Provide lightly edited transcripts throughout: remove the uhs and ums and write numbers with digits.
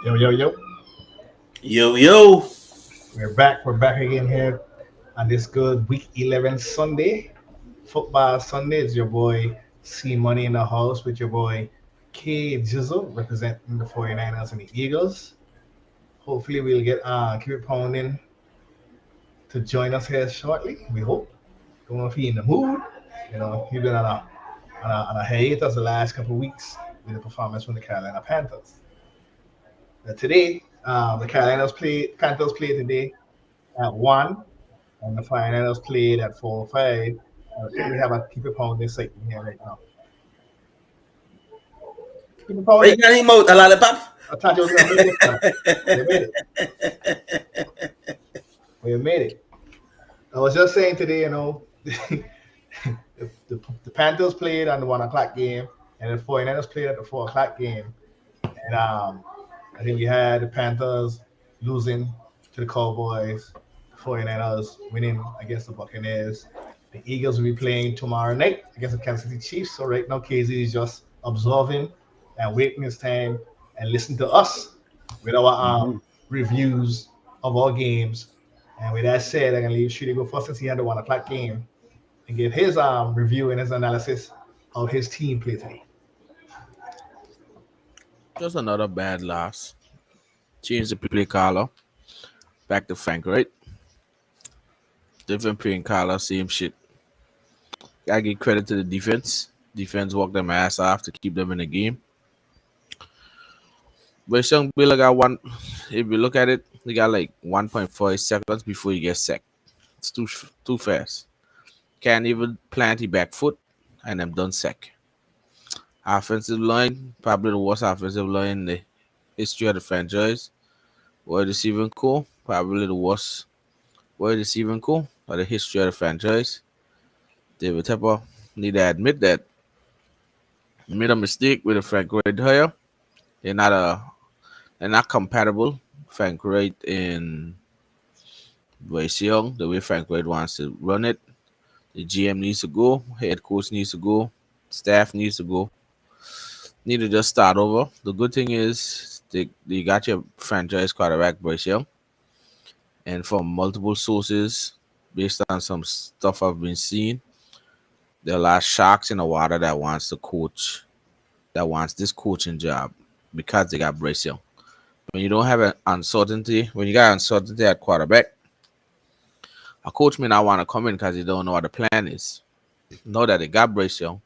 Yo, yo, yo. Yo, yo. We're back. We're back again here on this good week 11 Sunday. Football Sunday. It's your boy C Money in the house with your boy K Jizzle representing the 49ers and the Eagles. Hopefully we'll get keep it pounding to join us here shortly. We hope. Don't know if he's in the mood. He's been on a hiatus the last couple of weeks with the performance from the Carolina Panthers. Today, the Panthers played today at 1, and the finals played at 4 or 5. We have a keep it pounding segment here right now. Keep it Why you pounding. got him out, a lollipop? I thought you was gonna make it, but you made it. Well, you made it. I was just saying today, the Panthers played on the 1 o'clock game, and the 49ers played at the 4 o'clock game. And I think we had the Panthers losing to the Cowboys, the 49ers winning against the Buccaneers. The Eagles will be playing tomorrow night against the Kansas City Chiefs. So right now, KZ is just observing and waiting his time and listening to us with our reviews of our games. And with that said, I'm gonna leave Shooty go first since he had the 1 o'clock game and give his review and his analysis of his team play today. Just another bad loss. Change the play caller. Back to Frank, right? Different playing caller, same shit. Gotta give credit to the defense. Defense walked them ass off to keep them in the game. But Young Bill got one. If you look at it, he got like 1.4 seconds before he gets sacked. It's too fast. Can't even plant his back foot, and I'm done sack. Offensive line, probably the worst offensive line in the history of the franchise. Wide receiving core, probably the worst wide receiving core of the history of the franchise. David Tepper need to admit that he made a mistake with the Frank Wright hire. They're not a they're not compatible. Frank Wright and Bryce Young, the way Frank Wright wants to run it. The GM needs to go, head coach needs to go, staff needs to go. Need to just start over. The good thing is they got your franchise quarterback Bryce Young, and from multiple sources, based on some stuff I've been seeing, there are a lot of sharks in the water that wants this coaching job because they got Bryce Young. When you don't have an uncertainty, when you got uncertainty at quarterback, a coach may not want to come in because he don't know what the plan is. Know that they got Bryce Young.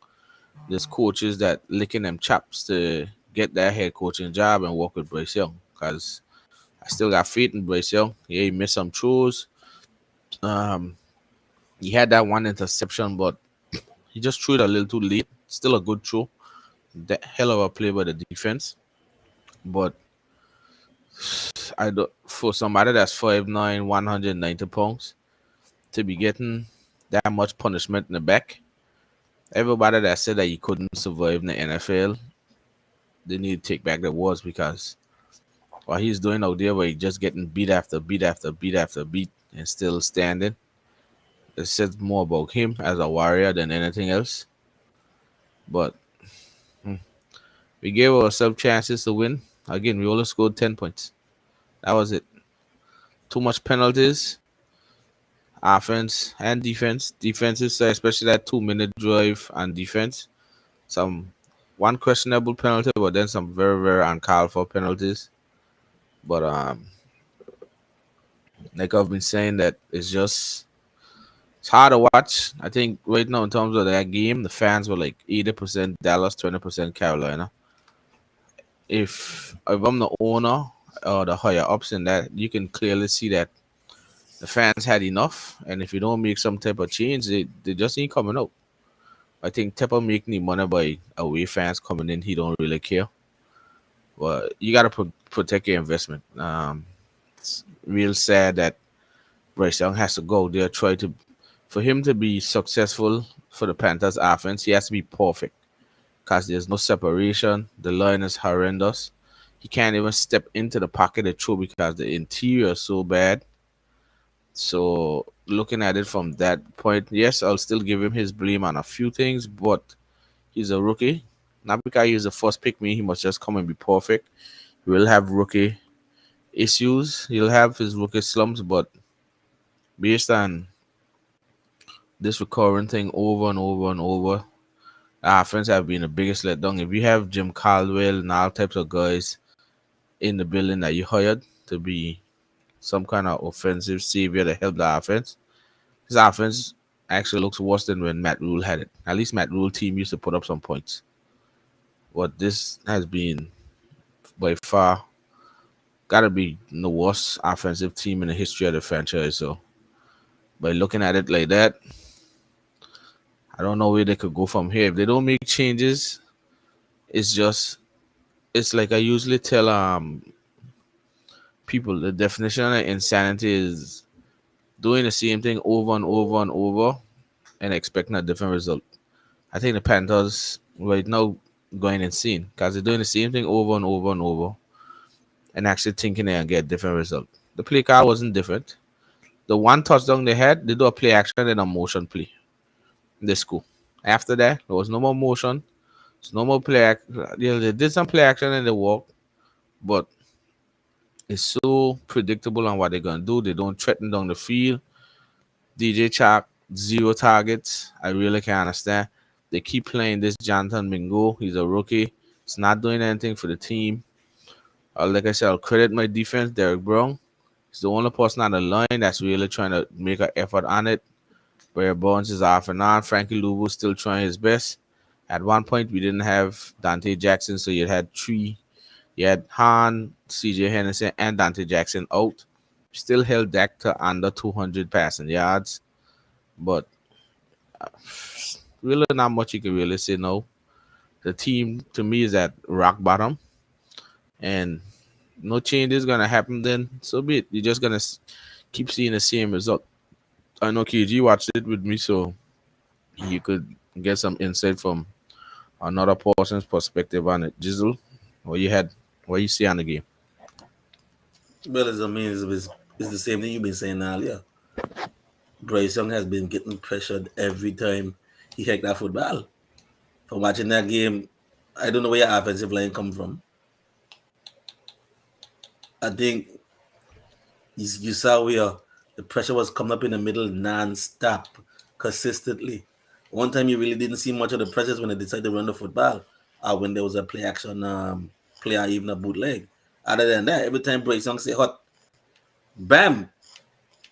There's coaches that licking them chops to get their head coaching job and work with Bryce Young. Because I still got faith in Bryce Young. Yeah, he missed some throws. Um, he had that one interception, but he just threw it a little too late. Still a good throw. That hell of a play by the defense. But I don't, for somebody that's 5'9", 190 pounds, to be getting that much punishment in the back, everybody that said that he couldn't survive in the NFL, they need to take back their words because what he's doing out there, where he's just getting beat after beat after beat after beat and still standing, it says more about him as a warrior than anything else. But we gave ourselves chances to win. Again, we only scored 10 points. That was it. Too much penalties, offense and defense. Defenses, especially that 2 minute drive on defense. Some one questionable penalty, but then some very, very uncalled for penalties. But like I've been saying, that it's hard to watch. I think right now in terms of that game, the fans were like 80% Dallas, 20% Carolina. If I'm the owner or the higher ups in that, you can clearly see that the fans had enough, and if you don't make some type of change, they just ain't coming out. I think Tepper making the money by away fans coming in, he don't really care. But you gotta protect your investment. It's real sad that Bryce Young has to go there try to for him to be successful for the Panthers offense. He has to be perfect because there's no separation. The line is horrendous. He can't even step into the pocket to throw because the interior is so bad. So looking at it from that point, yes, I'll still give him his blame on a few things, but he's a rookie. Not because he's the first pick me, he must just come and be perfect. He will have rookie issues. He'll have his rookie slumps, but based on this recurring thing over and over and over, our offense have been the biggest letdown. If you have Jim Caldwell and all types of guys in the building that you hired to be some kind of offensive savior to help the offense, his offense actually looks worse than when Matt Rule had it. At least Matt Rule team used to put up some points. But this has been by far gotta be the worst offensive team in the history of the franchise. So by looking at it like that, I don't know where they could go from here. If they don't make changes, it's just it's like I usually tell people the definition of insanity is doing the same thing over and over and over and expecting a different result. I think the Panthers right now going insane because they're doing the same thing over and over and over and actually thinking they're gonna get a different result. The play call wasn't different. The one touchdown they had, they do a play action and a motion play. They score. After that, there was no more motion. There's no more play. They did some play action and they walk, but it's so predictable on what they're gonna do. They don't threaten down the field. DJ Chark, 0 targets. I really can't understand. They keep playing this Jonathan Mingo. He's a rookie. He's not doing anything for the team. Like I said, I'll credit my defense, Derek Brown. He's the only person on the line that's really trying to make an effort on it. Where Barnes is off and on. Frankie Louvu still trying his best. At one point, we didn't have Dante Jackson, so you had three. You had Han, CJ Henderson, and Dante Jackson out. Still held Dak to under 200 passing yards. But really not much you can really say no. The team, to me, is at rock bottom. And no change is going to happen then. So be it. You're just going to keep seeing the same result. I know KG watched it with me, so you could get some insight from another person's perspective on it. Jizzle, what you see on the game? Well, it's the same thing you've been saying earlier. Bryce Young has been getting pressured every time he hit that football. From watching that game, I don't know where your offensive line come from. I think you saw where the pressure was coming up in the middle non-stop, consistently. One time you really didn't see much of the pressures when they decided to run the football, or when there was a play action play or even a bootleg. Other than that, every time Bryce Young say hot, bam,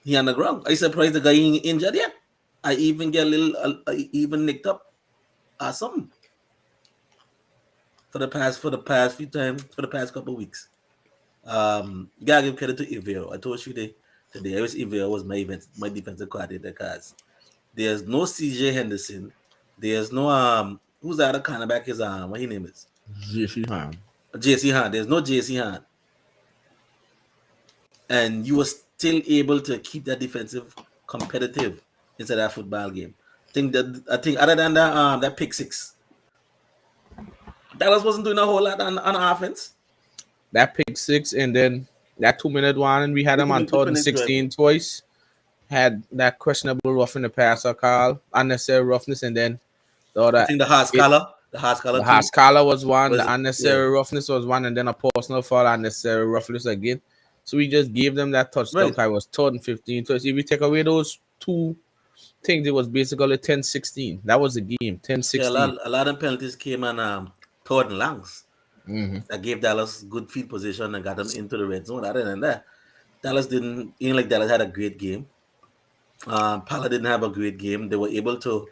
he on the ground. I surprised the guy ain't injured yet. I even get a little, even nicked up or something for the past few times, for the past couple of weeks. Gotta give credit to Ivero. I told you today, I wish Ivero was my defensive coordinator because there's no CJ Henderson. There's no who's the other cornerback is what his name is? JC Han. There's no JC Han. And you were still able to keep that defensive competitive inside that football game. I think other than that pick six, Dallas wasn't doing a whole lot on offense. That pick six and then that 2 minute one, and we had him on 3rd and 16 twice. Had that questionable roughing the passer call, unnecessary roughness, and then the other. I think the Haskala was one. The unnecessary roughness was one, and then a personal foul, unnecessary roughness again. So we just gave them that touchdown. I was 3rd and 15. So if we take away those two things, it was basically 10-16. That was the game. 10-16. Yeah, a lot of penalties came on 3rd and longs. Mm-hmm. That gave Dallas good field position and got them into the red zone. Other than that, Dallas had a great game. Pala didn't have a great game. They were able to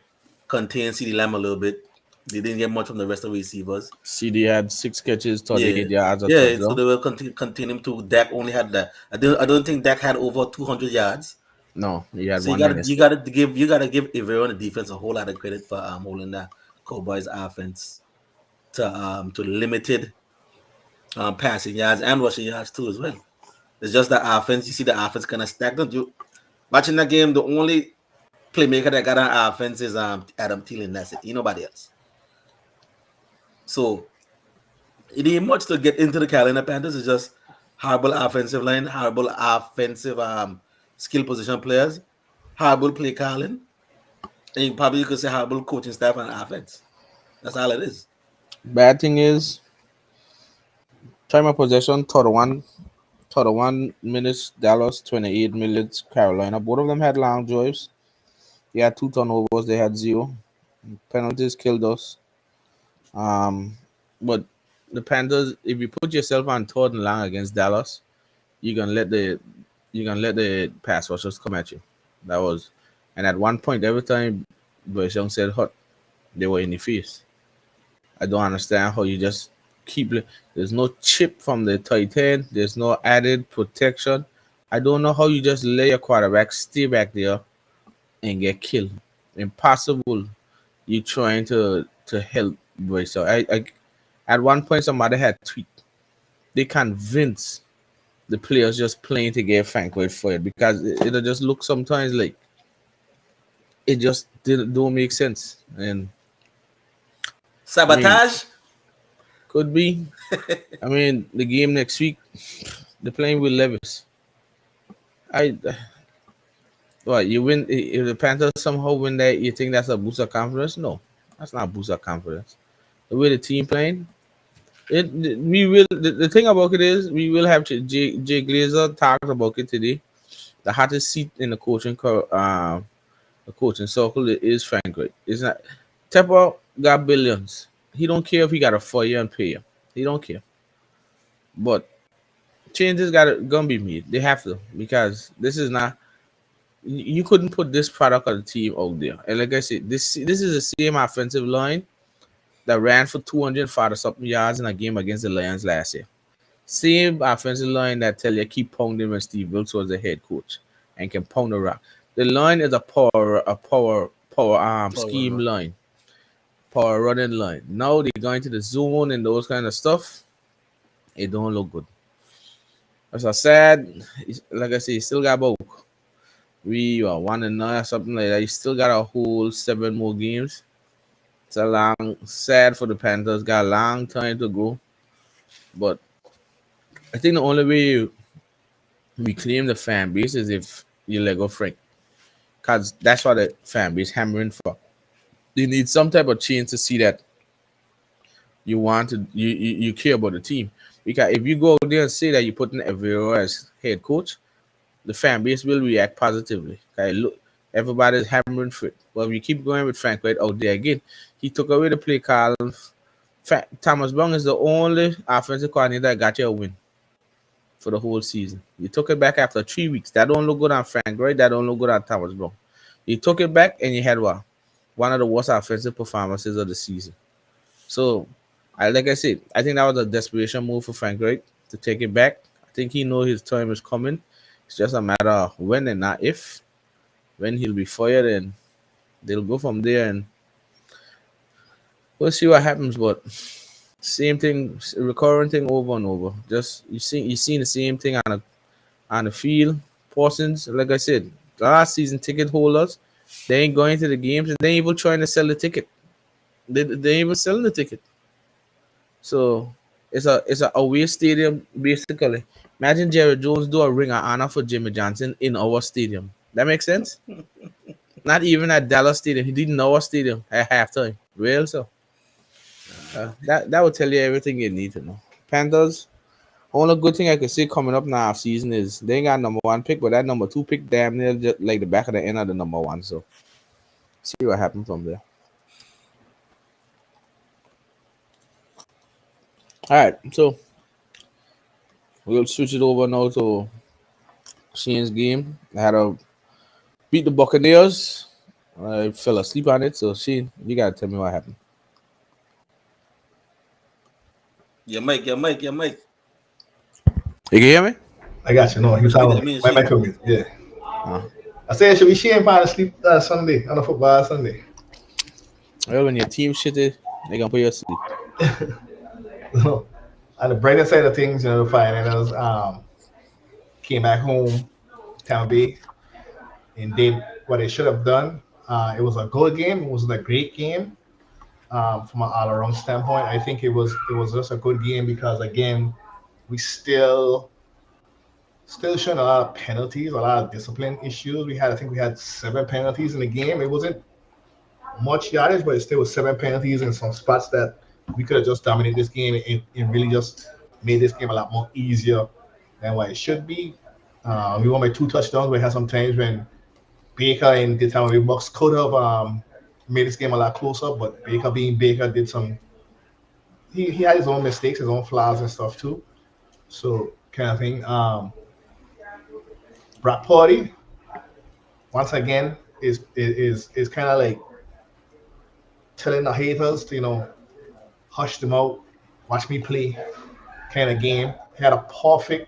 contain CeeDee Lamb a little bit. They didn't get much from the rest of the receivers. CeeDee had 6 catches, 38 yards. Yeah, so they were containing him to. Dak only had that. I don't think Dak had over 200 yards. No, he had so one. You gotta give everyone the defense a whole lot of credit for holding that Cowboys offense to limited passing yards and rushing yards too as well. It's just the offense. You see the offense kind of stagnant. You watching that game, the only playmaker that got on offense is Adam Thielen. That's it. Nobody else. So it ain't much to get into the Carolina Panthers. It's just horrible offensive line, horrible offensive skill position players, horrible play calling, and probably you could say horrible coaching staff on offense. That's all it is. Bad thing is, Time of possession, 31 minutes, Dallas, 28 minutes, Carolina. Both of them had long drives. They had 2 turnovers, they had 0. Penalties killed us. But the Panthers, if you put yourself on third and long against Dallas, you're gonna let the pass rushers come at you. That was, and at one point, every time Bryce Young said hot, they were in the face. I don't understand how you just keep. There's no chip from the tight end. There's no added protection. I don't know how you just let your quarterback stay back there and get killed. Impossible. You trying to help Bryce Young. I at one point somebody had tweet. They convince the players just playing to get Frank White fired because it'll just look sometimes like it just don't make sense. And Sabotage. could be. I mean, the game next week, they're playing with Levis. I what you win if the Panthers somehow win that? You think that's a boost of confidence? No, that's not a boost of confidence. The way the team playing, we will. The thing about it is we will have Jay Glazer talked about it today. The hottest seat in the coaching circle is Frank Reich. It's not. Tepper got billions. He don't care if he got a 4-year and pay you. He don't care. But changes gonna be made. They have to because this is not. You couldn't put this product of the team out there. And like I said, this is the same offensive line that ran for 240 something yards in a game against the Lions last year. Same offensive line that tell you keep pounding when Steve Wilkes was the head coach and can pound the rock. The line is a power scheme line, power running line. Now they going to the zone and those kind of stuff. It don't look good. As I said, like I said, you still got about we are 1-9 or something like that. You still got a whole 7 more games. It's a long, sad for the Panthers. Got a long time to go, but I think the only way you reclaim the fan base is if you let go Frank, because that's what the fan base hammering for. You need some type of change to see that you want to you care about the team. Because if you go out there and say that you're putting Evero as head coach, the fan base will react positively. Okay, look, everybody's hammering for it. But if you keep going with Frank White out there again, he took away the play call. Thomas Brown is the only offensive coordinator that got you a win for the whole season. You took it back after 3 weeks. That don't look good on Frank White. That don't look good on Thomas Brown. You took it back and you had what? One of the worst offensive performances of the season. So, like I said, I think that was a desperation move for Frank White to take it back. I think he knows his time is coming. It's just a matter of when and not if. When he'll be fired, and they'll go from there, and we'll see what happens. But same thing, recurring thing over and over. Just you seen the same thing on the field. Parsons, like I said, the last season ticket holders, they ain't going to the games and they ain't even trying to sell the ticket. They ain't even selling the ticket. So it's a away stadium basically. Imagine Jerry Jones do a ring of honor for Jimmy Johnson in our stadium. That makes sense? Not even at Dallas Stadium. He didn't know our stadium at halftime. Real so. That will tell you everything you need to know. Panthers. Only good thing I can see coming up now season is they ain't got number 1 pick, but that number 2 pick damn near just like the back of the end of the number 1. So see what happens from there. All right, so we'll switch it over now to Shane's game. I had to beat the Buccaneers. I fell asleep on it, so Shane, you gotta tell me what happened. Your mic. You can hear me? I got you. No, you sound my mic on me. Yeah. I said, should we Shane fall asleep Sunday on a football Sunday? Well, when your team shitty, they gonna put you asleep. So, on the brighter side of things, the Finals came back home, Tampa Bay, and did what they should have done. It was a good game. It wasn't a great game from an all-around standpoint. I think it was just a good game because, again, we still showing a lot of penalties, a lot of discipline issues. I think we had 7 penalties in the game. It wasn't much yardage, but it still was 7 penalties in some spots that we could have just dominated this game and really just made this game a lot more easier than what it should be. We won by 2 touchdowns. We had some times when Baker and the Tampa Bay Bucks could have made this game a lot closer, but Baker being Baker did some. He had his own mistakes, his own flaws and stuff too. So kind of thing. Brock Purdy once again is kind of like telling the haters to hush them out, watch me play kind of game. He had a perfect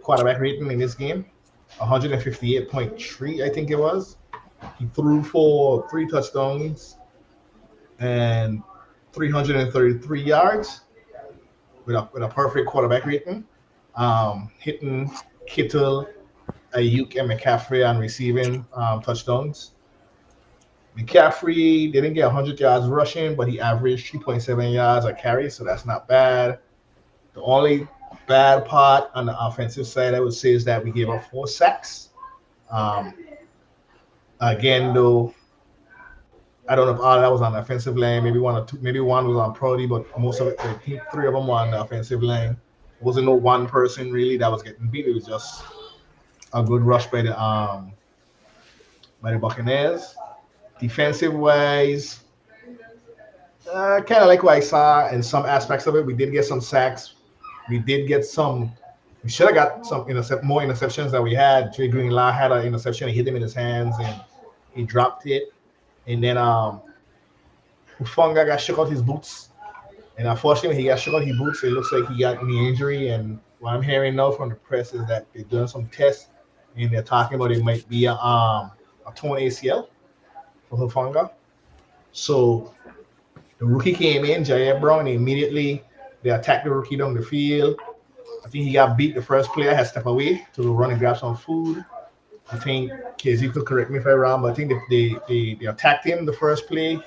quarterback rating in this game, 158.3, I think it was. He threw for 3 touchdowns and 333 yards with a perfect quarterback rating. Hitting Kittle, Ayuk, and McCaffrey on receiving touchdowns. McCaffrey didn't get 100 yards rushing, but he averaged 3.7 yards a carry, so that's not bad. The only bad part on the offensive side, I would say, is that we gave up 4 sacks. Again, though, I don't know if all that was on the offensive line. Maybe one or two, maybe one was on Purdy, but most of it, I think 3 of them were on the offensive line. It wasn't no one person really that was getting beat. It was just a good rush by the Buccaneers. Defensive wise, kind of like what I saw in some aspects of it. We did get some sacks. We did get some. We should have got some more interceptions than we had. Trey Greenlaw had an interception. He hit him in his hands and he dropped it. And then Hufanga got shook out his boots. And unfortunately, when he got shook out his boots, it looks like he got knee injury. And what I'm hearing now from the press is that they're doing some tests and they're talking about it might be a torn ACL for Hufanga. So the rookie came in, Jair Brown, and immediately they attacked the rookie down the field. I think he got beat the first player, had stepped away to run and grab some food. I think KZ could correct me if I'm wrong, but I think they attacked him the first play,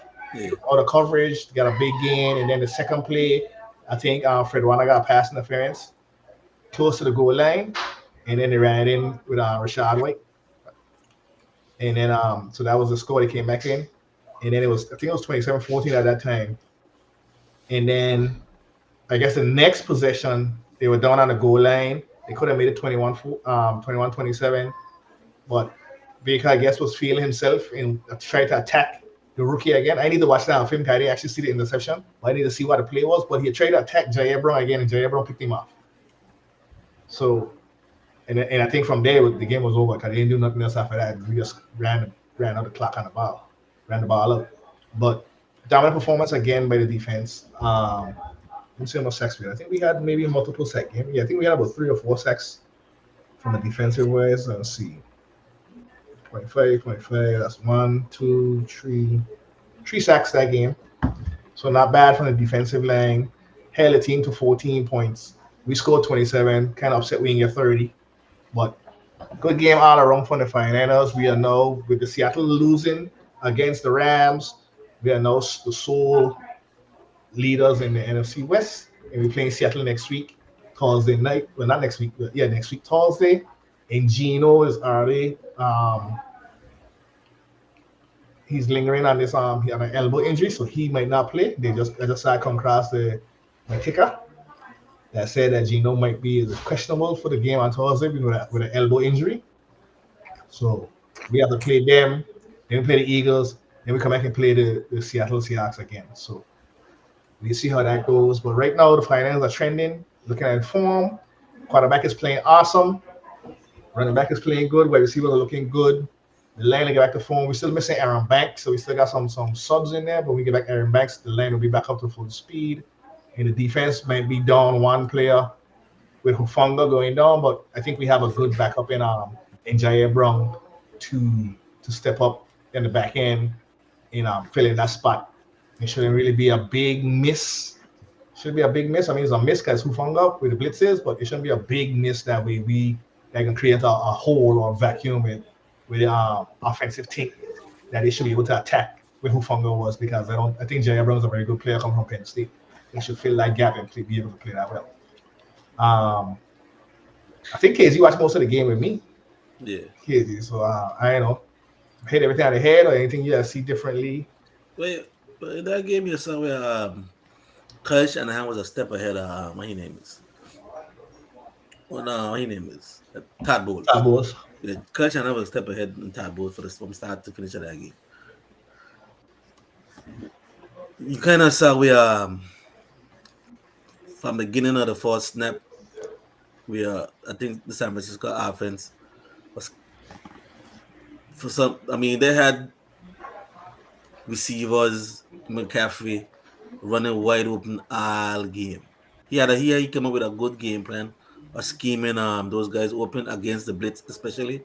out of coverage, got a big gain, and then the second play, I think Fred Warner got pass interference close to the goal line, and then they ran it in with Rashad White. And then so that was the score. They came back in, and then I think it was 27-14 at that time. And then I guess the next possession, they were down on the goal line. They could have made it 21-27, but Baker, I guess, was feeling himself and tried to attack the rookie again. I need to watch that film because I didn't actually see the interception. I need to see what the play was, but he tried to attack Jair Brown again, and Jair Brown picked him off. So, and I think from there the game was over because they didn't do nothing else after that. We just ran out the clock on the ball, ran the ball out. But dominant performance again by the defense. Let me see how much sacks we had. I think we had maybe a multiple sack game. Yeah, I think we had about 3 or 4 sacks from the defensive ways. Let's see. 25. That's 1, 2, 3. 3 sacks that game. So not bad from the defensive line. Held the team to 14 points. We scored 27. Kind of upset we didn't get 30. But good game all around from the 49ers. We are now, with the Seattle losing against the Rams, we are now the sole leaders in the NFC West. And we're playing Seattle next week, Thursday night. Well, not next week, but next week, Thursday. And Geno is already he's lingering on this he had an elbow injury, so he might not play. I just saw come across my ticker that said that Geno might be questionable for the game on Thursday with an elbow injury. So we have to play them, then we play the Eagles, then we come back and play the Seattle Seahawks again. So we see how that goes. But right now the finals are trending, looking at form. Quarterback is playing awesome. Running back is playing good. Wide receivers are looking good. The line will get back to form. We're still missing Aaron Banks, so we still got some subs in there. But when we get back Aaron Banks, the line will be back up to full speed. And the defense might be down one player with Hufanga going down, but I think we have a good backup in Jair Brown to step up in the back end and fill in that spot. It shouldn't really be a big miss. Should be a big miss. I mean, it's a miss because Hufanga with the blitzes, but it shouldn't be a big miss that way that can create a hole or vacuum with the offensive team that they should be able to attack where Hufanga was, because I think Jair Brown is a very good player coming from Penn State. They should fill that gap and be able to play that well. I think KZ watched most of the game with me. Yeah. KZ, so I don't know. Hit everything out of the head or anything you see differently. Wait, but in that game you saw where Kyle Shanahan was a step ahead of what his name is. Well, no, what his name is Todd Bowles. Tabos. Yeah, Kyle Shanahan was a step ahead in Todd Bowles from start to finish of that game. You kind of saw we from the beginning of the first snap, we I think the San Francisco offense was for some. I mean, they had receivers McCaffrey running wide open all game. He came up with a good game plan, of scheming those guys open against the blitz, especially.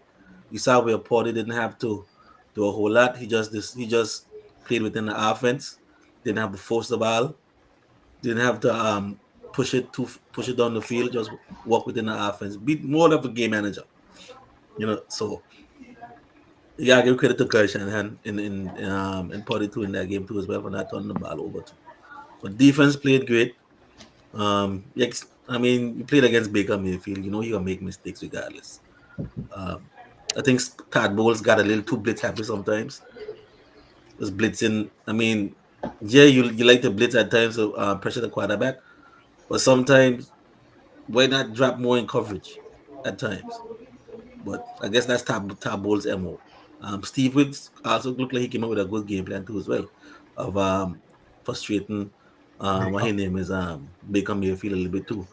You saw where Porter didn't have to do a whole lot. He just played within the offense. Didn't have to force the ball. Didn't have to push it down the field. Just walk within the offense. Be more of a game manager. So yeah, I give credit to Kyle Shanahan in Porter too in that game too as well for not turning the ball over too. But defense played great. I mean, you played against Baker Mayfield. You know he gonna make mistakes regardless. I think Todd Bowles got a little too blitz happy sometimes. Was blitzing. I mean, yeah, you like to blitz at times to pressure the quarterback, but sometimes why not drop more in coverage at times? But I guess that's Todd Bowles' MO. Steve Wilkes also looked like he came up with a good game plan too as well of frustrating what his name is Baker Mayfield a little bit too.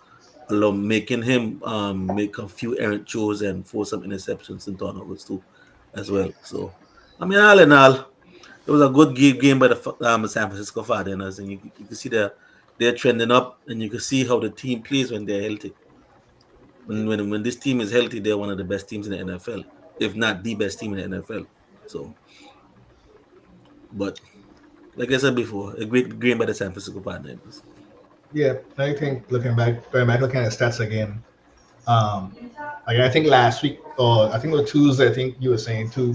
Along making him make a few errant throws and force some interceptions and turnovers too as well. So I mean all in all, it was a good game by the San Francisco 49ers, and you can see they're trending up, and you can see how the team plays when they're healthy. When this team is healthy, they're one of the best teams in the NFL, if not the best team in the NFL. So, but like I said before, a great game by the San Francisco 49ers. Yeah, I think going back looking at the stats again. Um, like I think last week or I think it was Tuesday. I think you were saying too.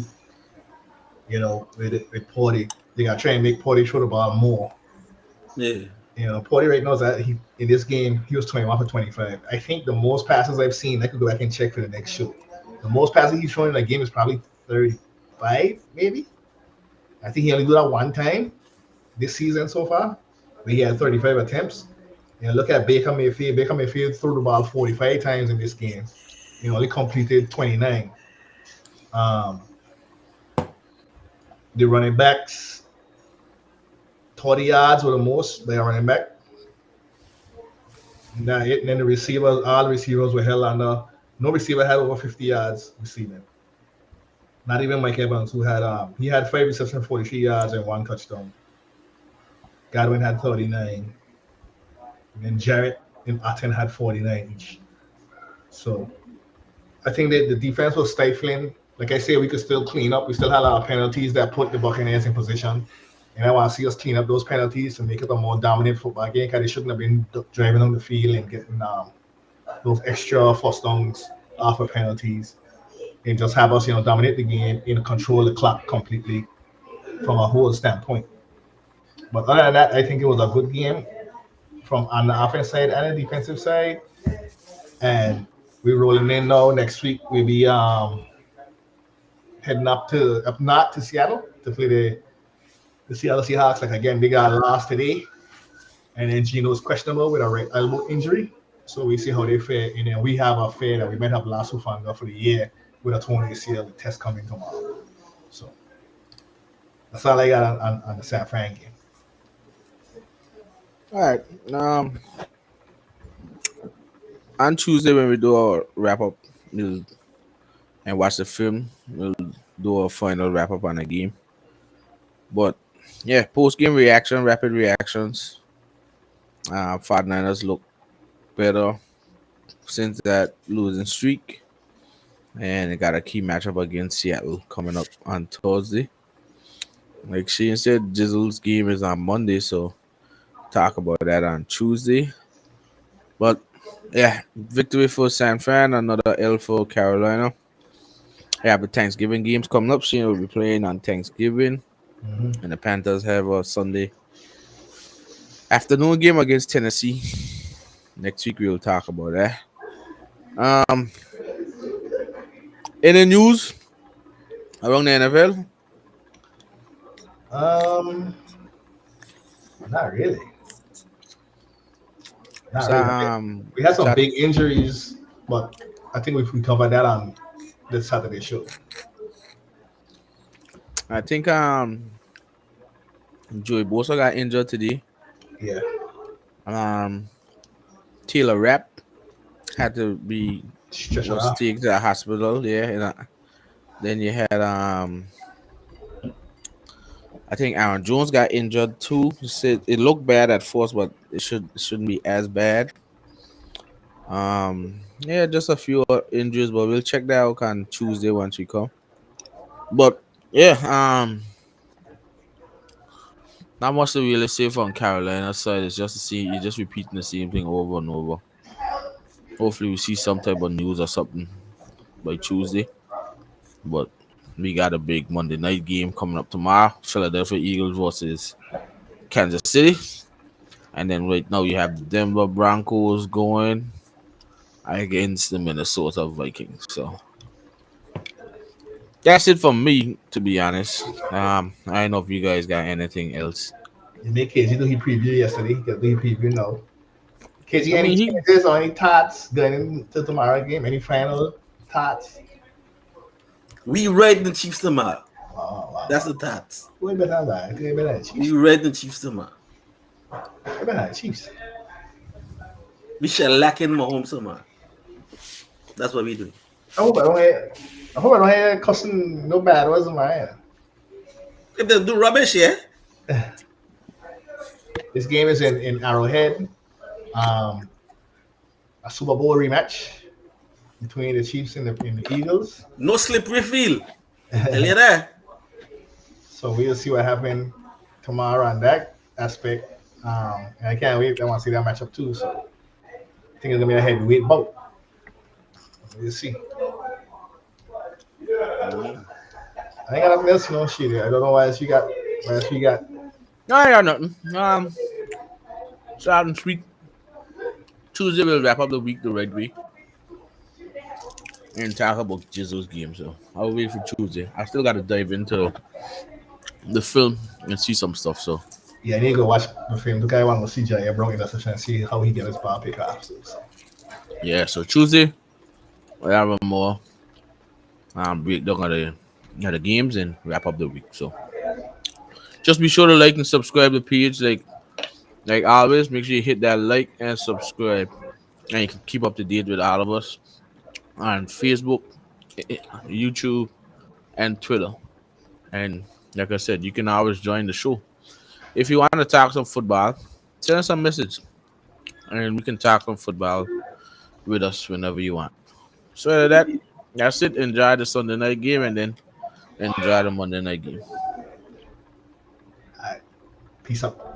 With Porty, they got to try and make Porty throw the ball more. Yeah, Porty right now is that he in this game he was 21 for 25. I think the most passes I've seen. I could go back and check for the next show. The most passes he's thrown in a game is probably 35, maybe. I think he only do that one time this season so far. But he had 35 attempts. Look at Baker Mayfield. Baker Mayfield threw the ball 45 times in this game. Only completed 29. Um, the running backs, 30 yards were the most by a running back. And then the receivers, all the receivers were held under. No receiver had over 50 yards receiving. Not even Mike Evans, who had he had 5 receptions, 43 yards, and 1 touchdown. Godwin had 39. And then Jarrett and Atten had 49 each. So I think that the defense was stifling. Like I say, we could still clean up. We still had a lot of penalties that put the Buccaneers in position. And I want to see us clean up those penalties to make it a more dominant football game because they shouldn't have been driving on the field and getting those extra first downs off of penalties. And just have us, dominate the game and control the clock completely from a whole standpoint. But other than that, I think it was a good game from on the offense side and the defensive side. And we're rolling in now. Next week we'll be heading up north to Seattle to play the Seattle Seahawks. Like again, they got lost today, and then Gino's questionable with a right elbow injury. So we see how they fare, and then we have a fare that we might have last Hufanga for the year with a torn ACL test coming tomorrow. So that's all I got on the San Fran game. All right. On Tuesday when we do our wrap up and watch the film, we'll do a final wrap up on the game. But yeah, post game reaction, rapid reactions. 49ers look better since that losing streak. And they got a key matchup against Seattle coming up on Thursday. Like Shane said, Jizzle's game is on Monday, so talk about that on Tuesday. But yeah, victory for San Fran, another L for Carolina. We have the Thanksgiving games coming up. Shane will be playing on Thanksgiving. Mm-hmm. And the Panthers have a Sunday afternoon game against Tennessee. Next week we will talk about that. Any news around the NFL? Not really. Not So really. We had some chat. big injuries, but I think we covered that on the Saturday show. I think Joey Bosa got injured today. Yeah, Um, Taylor Rapp had to be stretch it was off. taken to the hospital. Yeah, then you had I think Aaron Jones got injured too. He said it looked bad at first, but it shouldn't be as bad. Yeah, just a few injuries, but we'll check that out on Tuesday once we come. But yeah, not much to really say from Carolina side. It's just to see you just repeating the same thing over and over. Hopefully, we see some type of news or something by Tuesday. But we got a big Monday night game coming up tomorrow. Philadelphia Eagles versus Kansas City. And then right now you have the Denver Broncos going against the Minnesota Vikings. So that's it for me, to be honest. I don't know if you guys got anything else. You make kids, you know he previewed yesterday. He can do preview now. Kids, you I any mean, changes or any thoughts going into tomorrow game? Any final thoughts? We read the Chiefs tomorrow. Wow. That's the thoughts. Who better than that? Who better than We Chiefs? read the Chiefs tomorrow. Who better than Chiefs? We shall lack in Mahomes tomorrow. That's what we do. I hope I don't hear cussing no bad words in my ear. If they do rubbish, yeah. This game is in Arrowhead. A Super Bowl rematch between the Chiefs and the Eagles. No slippery field. Tell you that. So we'll see what happens tomorrow on that aspect. And I can't wait. I want to see that matchup too. So I think it's gonna be a heavyweight bout. We'll see. I ain't got nothing else, no shit. I don't know why she got. no, I got nothing. Short and sweet. Tuesday we'll wrap up the week the right way and talk about Jesus' game. So I'll wait for Tuesday. I still got to dive into the film and see some stuff. So Yeah, I need to go watch the film. The guy want to see Jay Brown in the session and see how he get his power pick off. So. yeah, so Tuesday we'll have a more breakdown of the games and wrap up the week. So just be sure to like and subscribe to the page. Like always, make sure you hit that like and subscribe, and you can keep up to date with all of us on Facebook, YouTube, and Twitter. And like I said, you can always join the show. If you want to talk some football, send us a message, and we can talk some football with us whenever you want. So that's it. Enjoy the Sunday night game, and then enjoy the Monday night game. All right. Peace out.